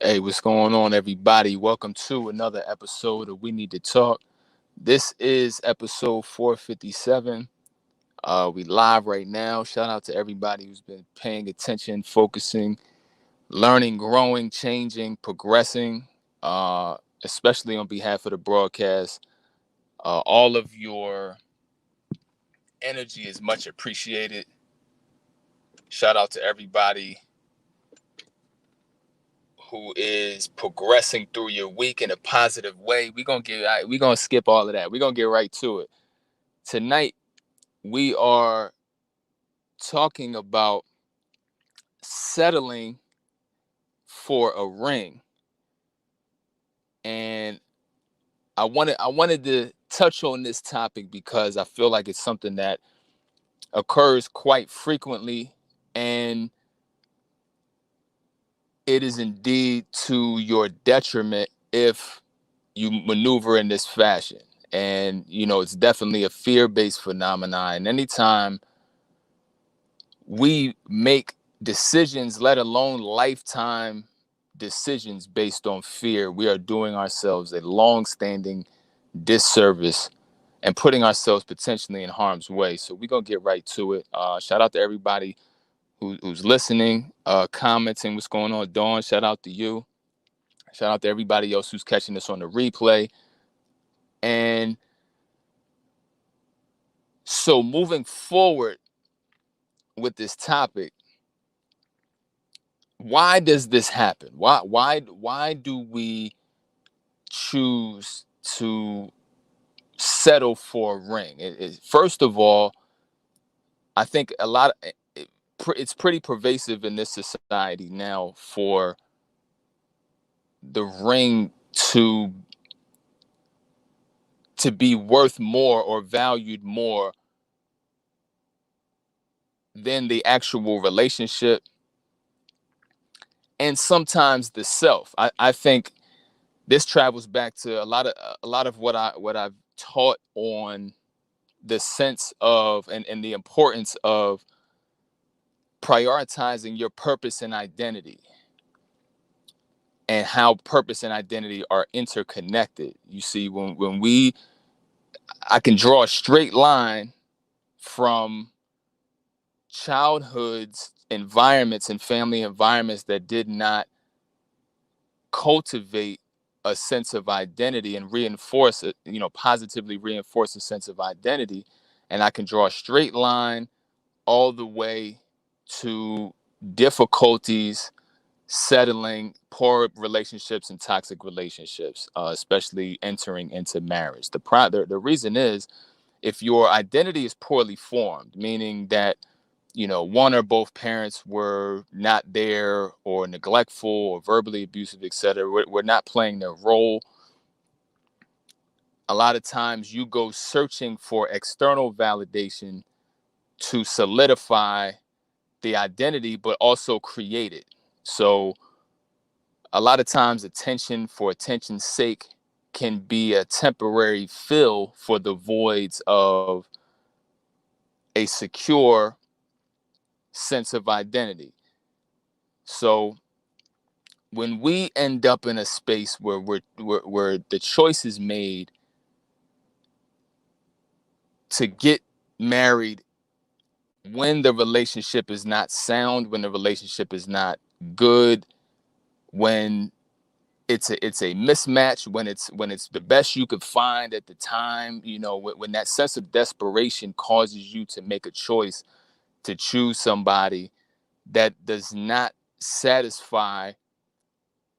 Hey, what's going on, everybody? Welcome to another episode of We Need to Talk. This is episode 457. We live right now. Shout out to everybody who's been paying attention, focusing, learning, growing, changing, progressing, especially on behalf of the broadcast. All of your energy is much appreciated. Shout out to everybody who is progressing through your week in a positive way. We're gonna skip all of that. We're gonna get right to it. Tonight we are talking about settling for a ring. And I wanted to touch on this topic because I feel like it's something that occurs quite frequently, and it is indeed to your detriment if you maneuver in this fashion. And it's definitely a fear-based phenomenon. And anytime we make decisions, let alone lifetime decisions based on fear, we are doing ourselves a long-standing disservice and putting ourselves potentially in harm's way. So we're gonna get right to it. Shout out to everybody who's listening, commenting what's going on. Dawn, shout out to you. Shout out to everybody else who's catching this on the replay. And so moving forward with this topic, why does this happen? Why do we choose to settle for a ring? First of all, I think it's pretty pervasive in this society now for the ring to be worth more or valued more than the actual relationship and sometimes the self. I think this travels back to a lot of what I've taught on the sense of and the importance of prioritizing your purpose and identity, and how purpose and identity are interconnected. You see, when I can draw a straight line from childhood's environments and family environments that did not cultivate a sense of identity and reinforce it, positively reinforce a sense of identity. And I can draw a straight line all the way to difficulties settling poor relationships and toxic relationships, especially entering into marriage. The reason is, if your identity is poorly formed, meaning that one or both parents were not there or neglectful or verbally abusive, etc., we're not playing their role. A lot of times you go searching for external validation to solidify the identity, but also create it. So a lot of times attention for attention's sake can be a temporary fill for the voids of a secure sense of identity. So when we end up in a space where the choice is made to get married when the relationship is not sound, when the relationship is not good, when it's a mismatch, when it's the best you could find at the time, when that sense of desperation causes you to make a choice to choose somebody that does not satisfy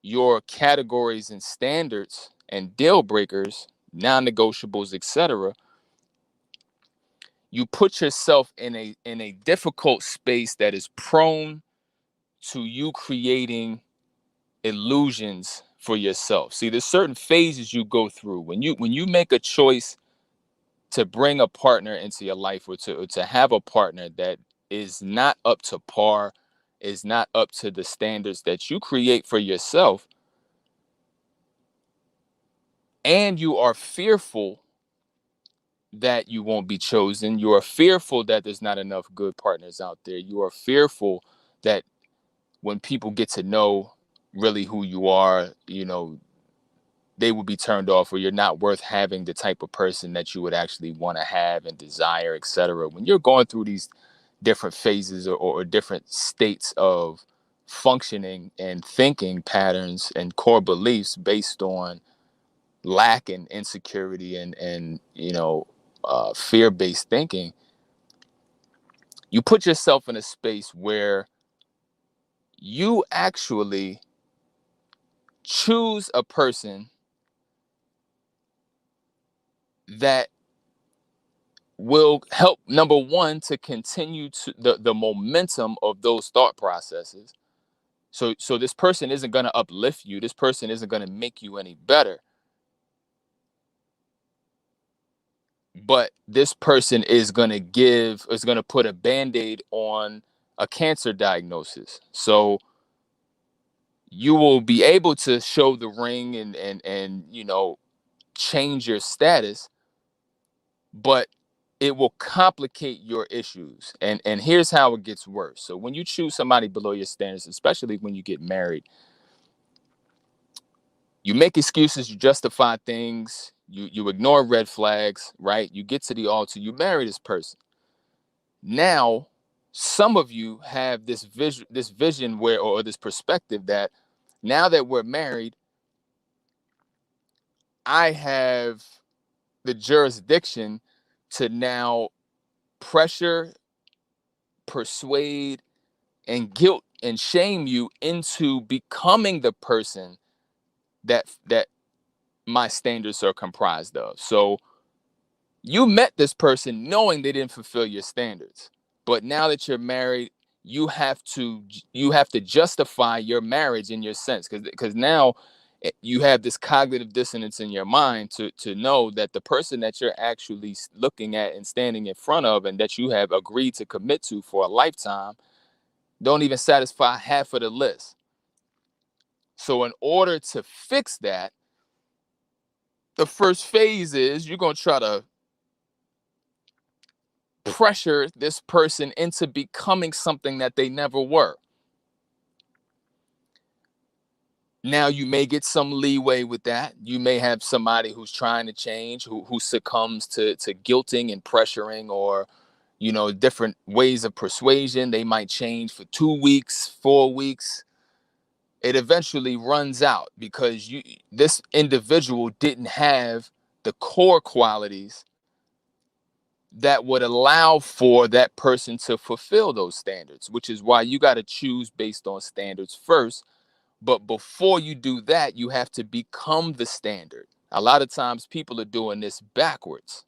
your categories and standards and deal breakers, non-negotiables, etc., you put yourself in a difficult space that is prone to you creating illusions for yourself. See, there's certain phases you go through when you make a choice to bring a partner into your life, or to have a partner that is not up to par, is not up to the standards that you create for yourself, and you are fearful that you won't be chosen. You are fearful that there's not enough good partners out there. You are fearful that when people get to know really who you are, they would be turned off, or you're not worth having the type of person that you would actually want to have and desire, etc. When you're going through these different phases, or different states of functioning and thinking patterns and core beliefs based on lack and insecurity and fear-based thinking, you put yourself in a space where you actually choose a person that will help, number one, to continue to the momentum of those thought processes. So this person isn't going to uplift you. This person isn't going to make you any better. But this person is going to put a band-aid on a cancer diagnosis. So you will be able to show the ring and change your status, but it will complicate your issues. And here's how it gets worse. So when you choose somebody below your standards, especially when you get married, you make excuses, you justify things, you ignore red flags, right? You get to the altar, you marry this person. Now, some of you have this vision where, or this perspective that now that we're married, I have the jurisdiction to now pressure, persuade, and guilt and shame you into becoming the person that my standards are comprised of. So you met this person knowing they didn't fulfill your standards, but now that you're married, you have to justify your marriage in your sense, because now you have this cognitive dissonance in your mind to know that the person that you're actually looking at and standing in front of, and that you have agreed to commit to for a lifetime, don't even satisfy half of the list. So in order to fix that, the first phase is you're going to try to pressure this person into becoming something that they never were. Now, you may get some leeway with that. You may have somebody who's trying to change, who succumbs to guilting and pressuring, or different ways of persuasion. They might change for 2 weeks, 4 weeks. It eventually runs out because this individual didn't have the core qualities that would allow for that person to fulfill those standards, which is why you got to choose based on standards first. But before you do that, you have to become the standard. A lot of times people are doing this backwards.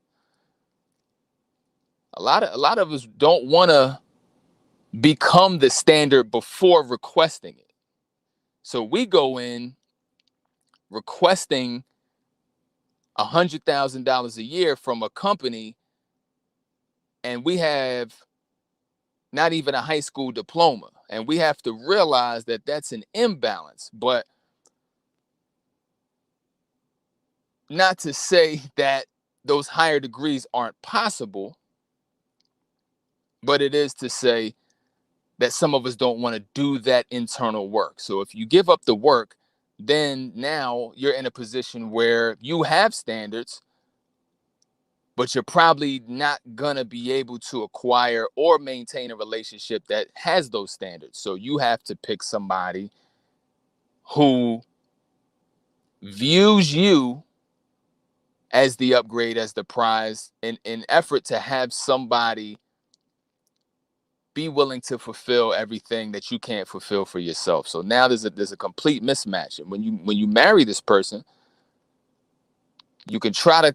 A lot of us don't want to become the standard before requesting it. So we go in requesting $100,000 a year from a company, and we have not even a high school diploma. And we have to realize that that's an imbalance. But not to say that those higher degrees aren't possible, but it is to say that some of us don't want to do that internal work. So if you give up the work, then now you're in a position where you have standards, but you're probably not going to be able to acquire or maintain a relationship that has those standards. So you have to pick somebody who views you as the upgrade, as the prize, in effort to have somebody be willing to fulfill everything that you can't fulfill for yourself. So now there's a complete mismatch. And when you marry this person, you can try to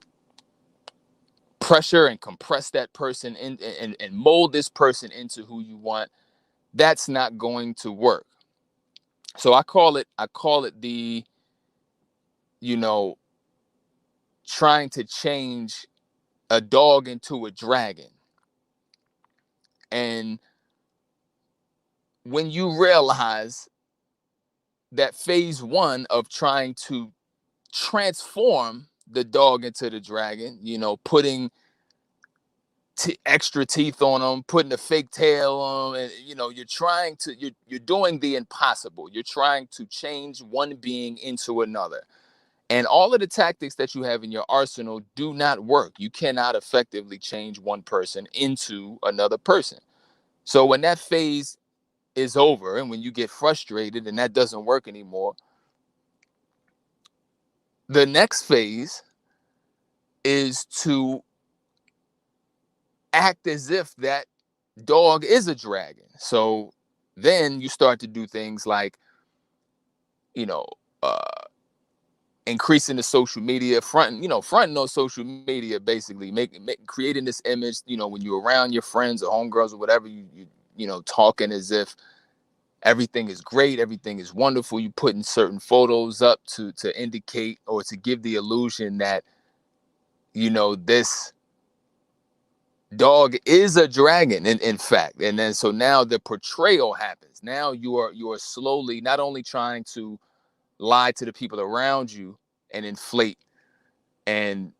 pressure and compress that person in, and mold this person into who you want. That's not going to work. So I call it the, you know, trying to change a dog into a dragon. And when you realize that phase one of trying to transform the dog into the dragon, putting extra teeth on them, putting a fake tail on them, and you're doing the impossible. You're trying to change one being into another. And all of the tactics that you have in your arsenal do not work. You cannot effectively change one person into another person. So when that phase is over and when you get frustrated and that doesn't work anymore, the next phase is to act as if that dog is a dragon. So then you start to do things like, you know, uh, increasing the social media, fronting on social media, basically creating this image, when you're around your friends or homegirls or whatever, talking as if everything is great, everything is wonderful. You putting certain photos up to indicate or to give the illusion that, this dog is a dragon in fact. And then so now the portrayal happens. Now you are slowly not only trying to lie to the people around you and inflate and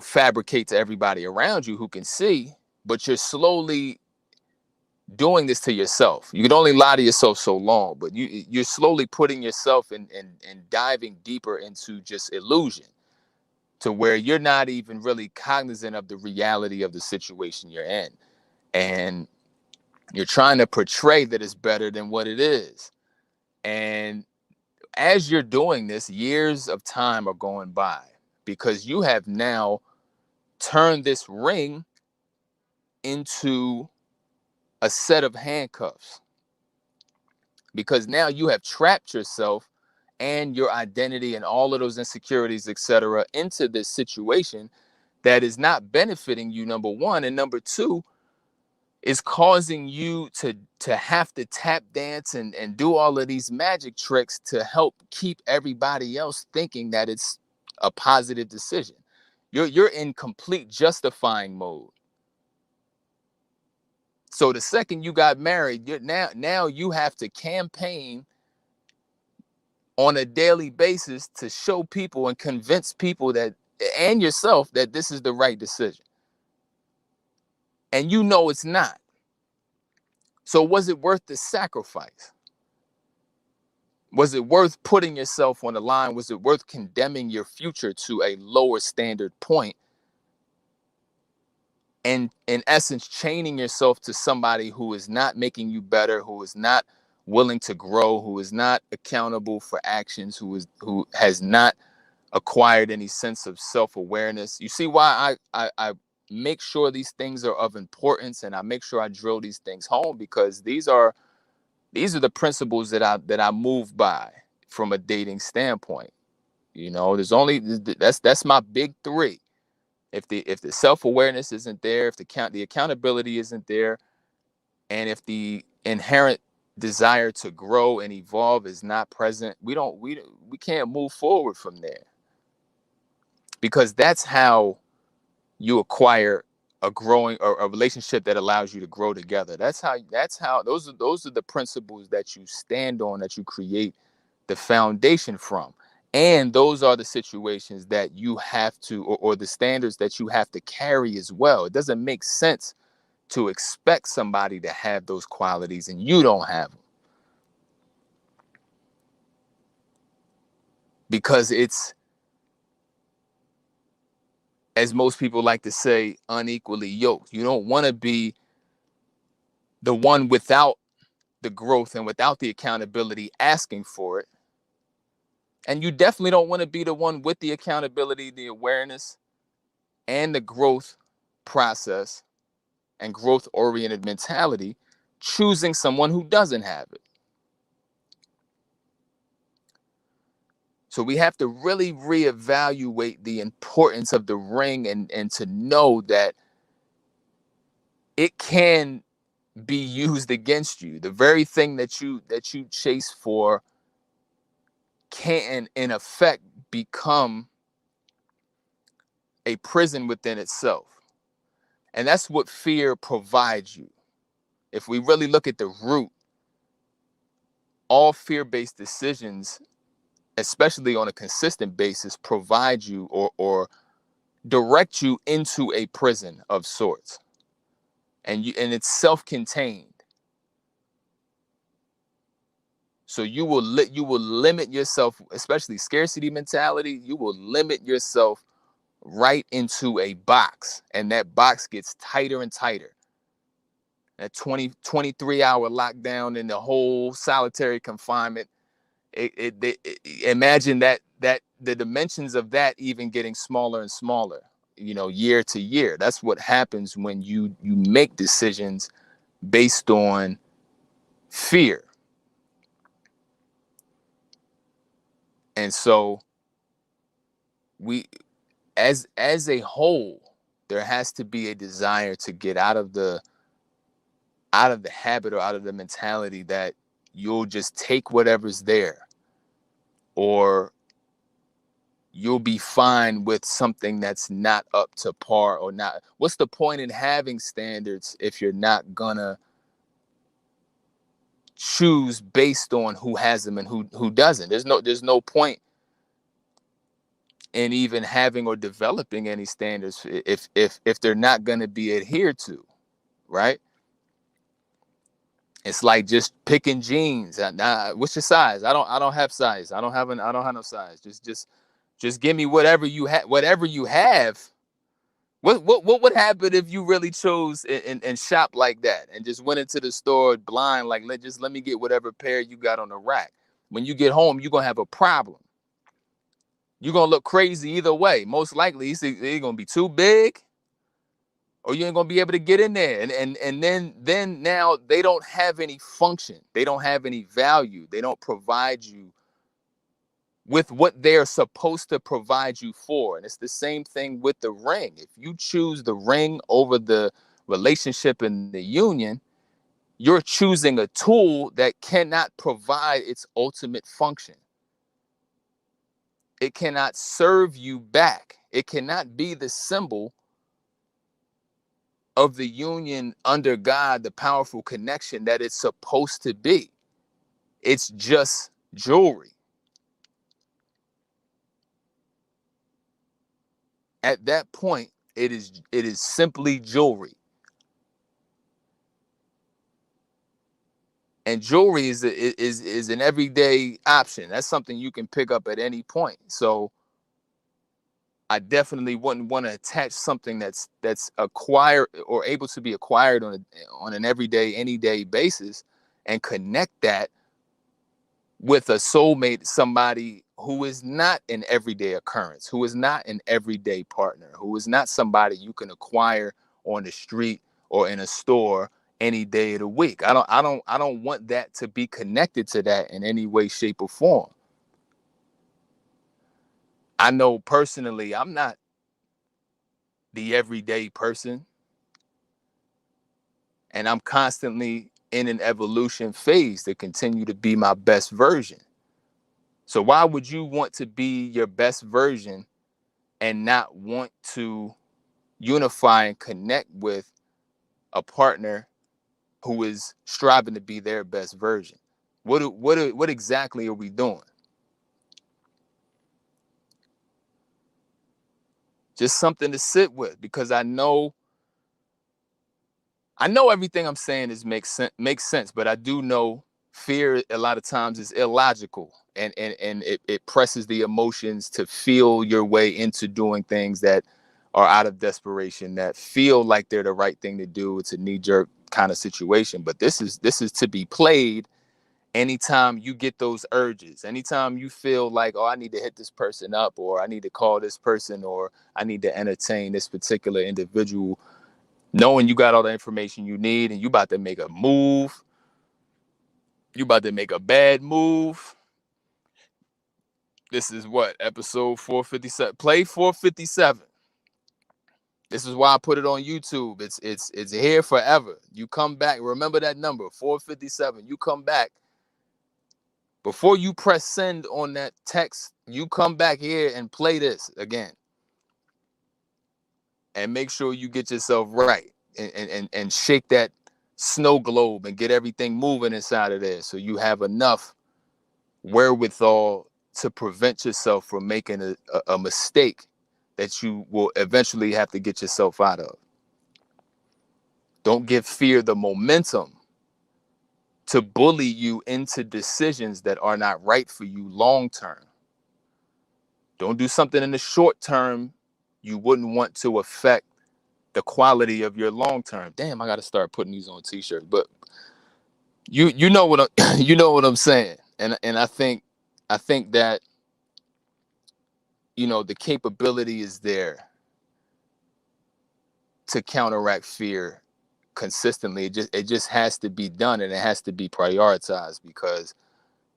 fabricate to everybody around you who can see, but you're slowly doing this to yourself. You can only lie to yourself so long, but you're slowly putting yourself and diving deeper into just illusion, to where you're not even really cognizant of the reality of the situation you're in. And you're trying to portray that it's better than what it is. And as you're doing this, years of time are going by because you have now turned this ring into a set of handcuffs. Because now you have trapped yourself and your identity and all of those insecurities, etc., into this situation that is not benefiting you, number one, and number two, is causing you to have to tap dance and do all of these magic tricks to help keep everybody else thinking that it's a positive decision. You're in complete justifying mode. So the second you got married, now you have to campaign on a daily basis to show people and convince people that, and yourself, that this is the right decision. And it's not. So was it worth the sacrifice? Was it worth putting yourself on the line? Was it worth condemning your future to a lower standard point and in essence chaining yourself to somebody who is not making you better, who is not willing to grow, who is not accountable for actions, who has not acquired any sense of self-awareness? You see why I make sure these things are of importance, and I make sure I drill these things home, because these are the principles that I move by from a dating standpoint. There's only that's my big three. If the self-awareness isn't there, if the accountability isn't there, and if the inherent desire to grow and evolve is not present, we can't move forward from there. Because that's how you acquire a growing or a relationship that allows you to grow together. That's how those are the principles that you stand on, that you create the foundation from. And those are the situations that you have to, or the standards that you have to carry as well. It doesn't make sense to expect somebody to have those qualities and you don't have them, because it's, as most people like to say, unequally yoked. You don't want to be the one without the growth and without the accountability asking for it. And you definitely don't want to be the one with the accountability, the awareness, and the growth process and growth oriented mentality, choosing someone who doesn't have it. So we have to really reevaluate the importance of the ring, and to know that it can be used against you. The very thing that you chase for can in effect become a prison within itself. And that's what fear provides you. If we really look at the root, all fear-based decisions, especially on a consistent basis, provide you or direct you into a prison of sorts. and it's self-contained. So you will limit yourself, especially scarcity mentality. You will limit yourself right into a box, and that box gets tighter and tighter. That 23 hour lockdown in the whole solitary confinement. Imagine that the dimensions of that even getting smaller and smaller, year to year. That's what happens when you make decisions based on fear. And so we, as a whole, there has to be a desire to get out of the habit or out of the mentality that you'll just take whatever's there, or you'll be fine with something that's not up to par or not. What's the point in having standards if you're not gonna choose based on who has them and who doesn't? There's no point in even having or developing any standards if they're not going to be adhered to, right? It's like just picking jeans. What's your size? I don't have size. I don't have no size. Just give me whatever you have. Whatever you have. What would happen if you really chose and shop like that and just went into the store blind, like let me get whatever pair you got on the rack? When you get home, you're gonna have a problem. You're gonna look crazy either way. Most likely, they're gonna be too big, or you ain't gonna be able to get in there. And then now they don't have any function. They don't have any value. They don't provide you with what they're supposed to provide you for. And it's the same thing with the ring. If you choose the ring over the relationship and the union, you're choosing a tool that cannot provide its ultimate function. It cannot serve you back. It cannot be the symbol of the union under God, the powerful connection that it's supposed to be. It's just jewelry. At that point, it is simply jewelry. And jewelry is an everyday option. That's something you can pick up at any point. So I definitely wouldn't want to attach something that's acquired or able to be acquired on an everyday, any day basis, and connect that with a soulmate, somebody who is not an everyday occurrence, who is not an everyday partner, who is not somebody you can acquire on the street or in a store any day of the week. I don't want that to be connected to that in any way, shape, or form. I know personally I'm not the everyday person, and I'm constantly in an evolution phase to continue to be my best version. So why would you want to be your best version and not want to unify and connect with a partner who is striving to be their best version? What exactly are we doing? Just something to sit with, because I know everything I'm saying makes sense, but I do know fear a lot of times is illogical, and it presses the emotions to feel your way into doing things that are out of desperation, that feel like they're the right thing to do. It's a knee-jerk kind of situation, but this is to be played anytime you get those urges, anytime you feel like, oh, I need to hit this person up, or I need to call this person, or I need to entertain this particular individual, knowing you got all the information you need and you about to make a move, you about to make a bad move. This is what, episode 457, play 457. This is why I put it on YouTube. It's here forever. You come back, remember that number, 457. You come back. Before you press send on that text, you come back here and play this again. And make sure you get yourself right, and shake that snow globe and get everything moving inside of there, so you have enough wherewithal to prevent yourself from making a mistake that you will eventually have to get yourself out of. Don't give fear the momentum to bully you into decisions that are not right for you long term. Don't do something in the short term you wouldn't want to affect the quality of your long term. Damn, I got to start putting these on t-shirts. But you know what you know what I'm saying. And I think that, you know, the capability is there to counteract fear consistently. It just has to be done, and it has to be prioritized, because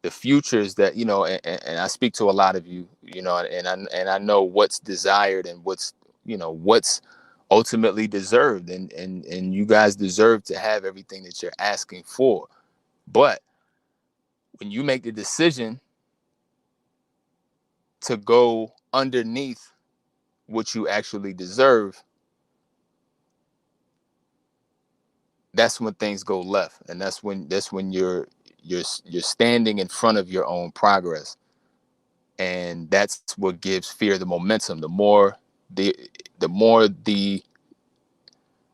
the futures that, you know, and I speak to a lot of you, you know, and I know what's desired and what's, you know, what's ultimately deserved, and you guys deserve to have everything that you're asking for. But when you make the decision to go underneath what you actually deserve, that's when things go left, and that's when you're standing in front of your own progress. And that's what gives fear the momentum. The the more the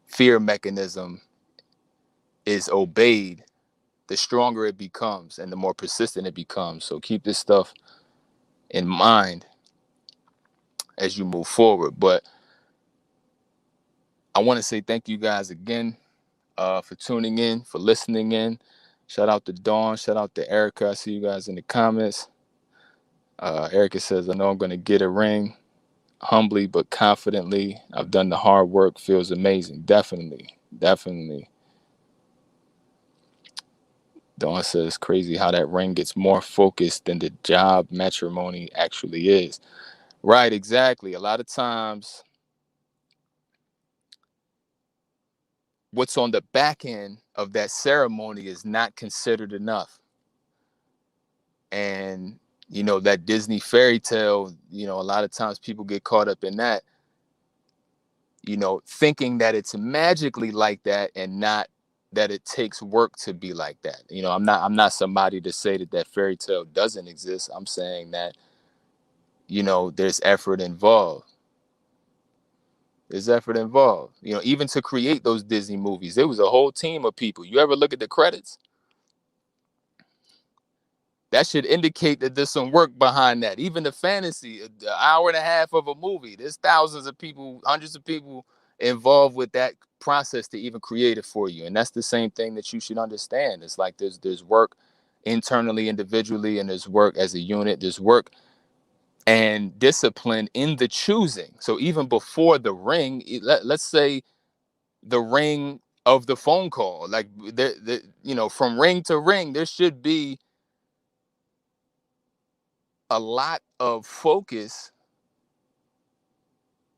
fear mechanism is obeyed, the stronger it becomes and the more persistent it becomes. So keep this stuff in mind as you move forward. But I want to say thank you guys again for tuning in, for listening in. Shout out to Dawn. Shout out to Erica. I see you guys in the comments. Erica says, I know I'm going to get a ring humbly but confidently. I've done the hard work. Feels amazing. Definitely. Definitely. Dawn says, crazy how that ring gets more focused than the job matrimony actually is. Right, exactly. A lot of times, what's on the back end of that ceremony is not considered enough. And, you know, that Disney fairy tale, you know, a lot of times people get caught up in that, you know, thinking that it's magically like that, and not that it takes work to be like that. You know, I'm not somebody to say that that fairy tale doesn't exist. I'm saying that, you know, there's effort involved. There's effort involved. You know, even to create those Disney movies, there was a whole team of people. You ever look at the credits? That should indicate that there's some work behind that. Even the fantasy, the hour and a half of a movie, there's thousands of people, hundreds of people involved with that process to even create it for you. And that's the same thing that you should understand. It's like there's work internally, individually, and there's work as a unit. There's work and discipline in the choosing. So even before the ring, let's say the ring of the phone call, like you know, from ring to ring, there should be a lot of focus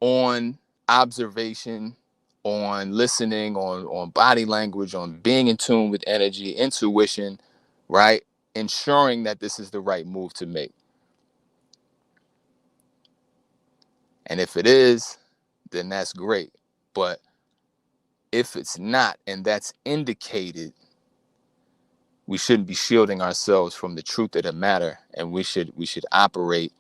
on observation, on listening, on body language, on being in tune with energy, intuition, right? Ensuring that this is the right move to make. And if it is, then that's great. But if it's not, and that's indicated, we shouldn't be shielding ourselves from the truth of the matter, and we should operate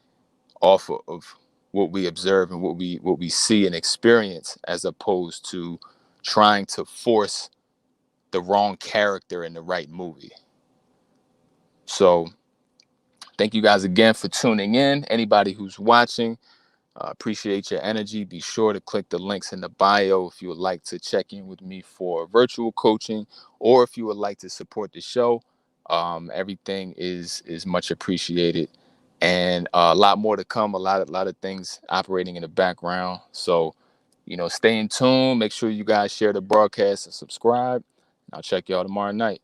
off of what we observe and what we see and experience, as opposed to trying to force the wrong character in the right movie. So thank you guys again for tuning in. Anybody who's watching, appreciate your energy. Be sure to click the links in the bio if you would like to check in with me for virtual coaching, or if you would like to support the show. Everything is much appreciated, and a lot more to come. A lot of things operating in the background. So, you know, stay in tune. Make sure you guys share the broadcast and subscribe. I'll check y'all tomorrow night.